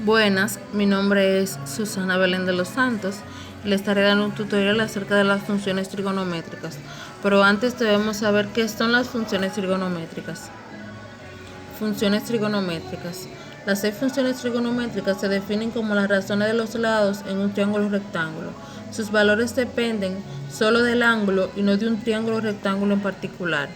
Buenas, mi nombre es Susana Belén de los Santos y le estaré dando un tutorial acerca de las funciones trigonométricas. Pero antes debemos saber qué son las funciones trigonométricas. Funciones trigonométricas. Las 6 funciones trigonométricas se definen como las razones de los lados en un triángulo rectángulo. Sus valores dependen solo del ángulo y no de un triángulo rectángulo en particular.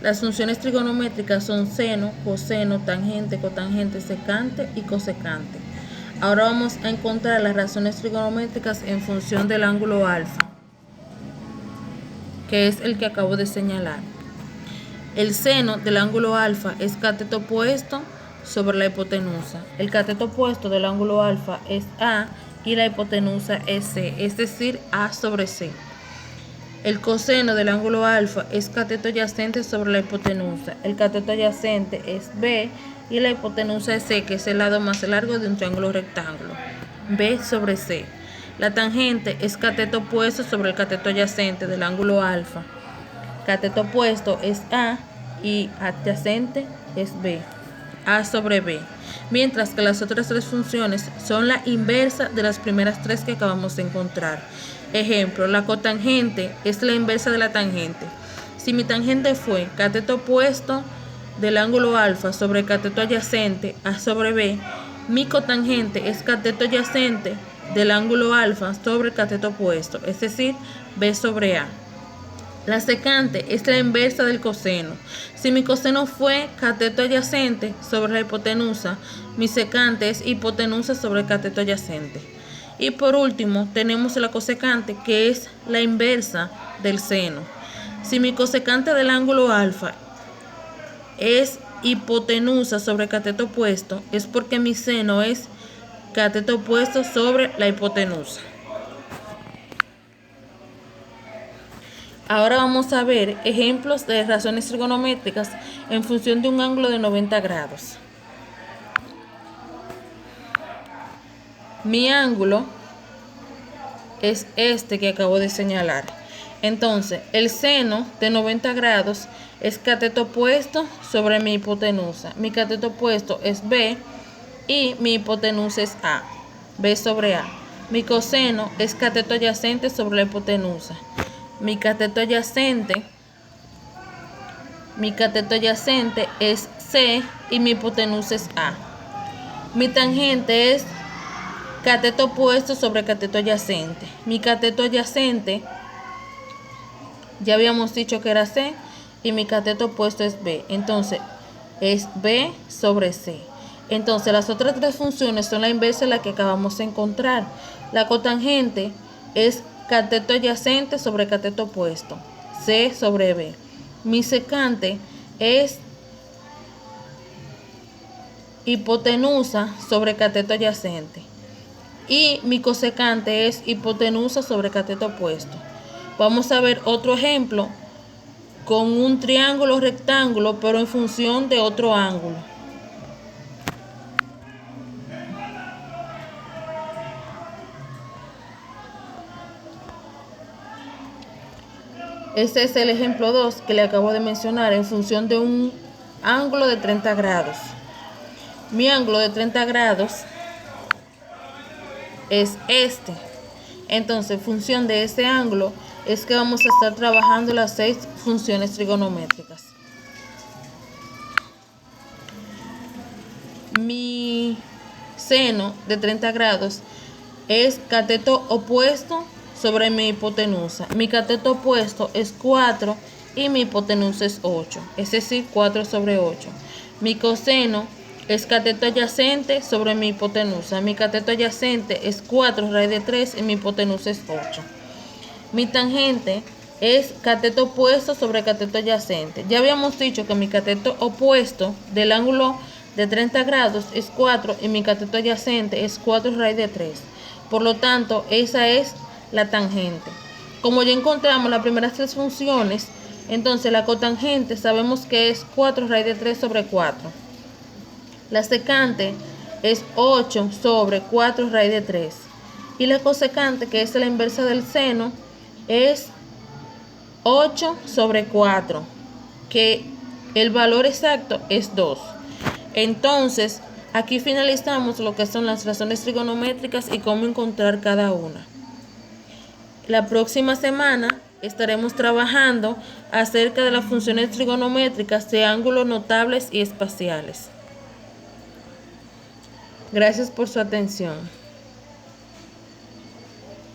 Las funciones trigonométricas son seno, coseno, tangente, cotangente, secante y cosecante. Ahora vamos a encontrar las razones trigonométricas en función del ángulo alfa, que es el que acabo de señalar. El seno del ángulo alfa es cateto opuesto sobre la hipotenusa. El cateto opuesto del ángulo alfa es A y la hipotenusa es C, es decir, A sobre C. El coseno del ángulo alfa es cateto adyacente sobre la hipotenusa. El cateto adyacente es B y la hipotenusa es C, que es el lado más largo de un triángulo rectángulo. B sobre C. La tangente es cateto opuesto sobre el cateto adyacente del ángulo alfa. Cateto opuesto es A y adyacente es B. A sobre B. Mientras que las otras 3 funciones son la inversa de las primeras 3 que acabamos de encontrar. Ejemplo, la cotangente es la inversa de la tangente. Si mi tangente fue cateto opuesto del ángulo alfa sobre cateto adyacente A sobre B, mi cotangente es cateto adyacente del ángulo alfa sobre el cateto opuesto, es decir, B sobre A. La secante es la inversa del coseno. Si mi coseno fue cateto adyacente sobre la hipotenusa, mi secante es hipotenusa sobre el cateto adyacente. Y por último, tenemos la cosecante, que es la inversa del seno. Si mi cosecante del ángulo alfa es hipotenusa sobre cateto opuesto, es porque mi seno es cateto opuesto sobre la hipotenusa. Ahora vamos a ver ejemplos de razones trigonométricas en función de un ángulo de 90 grados. Mi ángulo es este que acabo de señalar. Entonces, el seno de 90 grados es cateto opuesto sobre mi hipotenusa. Mi cateto opuesto es B y mi hipotenusa es A. B sobre A. Mi coseno es cateto adyacente sobre la hipotenusa. Mi cateto adyacente es C y mi hipotenusa es A. Mi tangente es cateto opuesto sobre cateto adyacente. Mi cateto adyacente ya habíamos dicho que era C y mi cateto opuesto es B. Entonces es B sobre C. Entonces las otras 3 funciones son la inversa de la que acabamos de encontrar. La cotangente es cateto adyacente sobre cateto opuesto, C sobre B. Mi secante es hipotenusa sobre cateto adyacente. Y mi cosecante es hipotenusa sobre cateto opuesto. Vamos a ver otro ejemplo con un triángulo rectángulo, pero en función de otro ángulo. Este es el ejemplo 2 que le acabo de mencionar en función de un ángulo de 30 grados. Mi ángulo de 30 grados es este. Entonces, en función de este ángulo es que vamos a estar trabajando las 6 funciones trigonométricas. Mi seno de 30 grados es cateto opuesto sobre mi hipotenusa. Mi cateto opuesto es 4 y mi hipotenusa es 8, es decir, 4 sobre 8. Mi coseno es cateto adyacente sobre mi hipotenusa. Mi cateto adyacente es 4 raíz de 3 y mi hipotenusa es 8. Mi tangente es cateto opuesto sobre cateto adyacente. Ya habíamos dicho que mi cateto opuesto del ángulo de 30 grados es 4 y mi cateto adyacente es 4 raíz de 3. Por lo tanto, esa es la tangente. Como ya encontramos las primeras 3 funciones, entonces la cotangente sabemos que es 4 raíz de 3 sobre 4. La secante es 8 sobre 4 raíz de 3. Y la cosecante, que es la inversa del seno, es 8 sobre 4, que el valor exacto es 2. Entonces, Aquí finalizamos lo que son las razones trigonométricas y cómo encontrar cada una. La próxima semana estaremos trabajando acerca de las funciones trigonométricas de ángulos notables y espaciales. Gracias por su atención.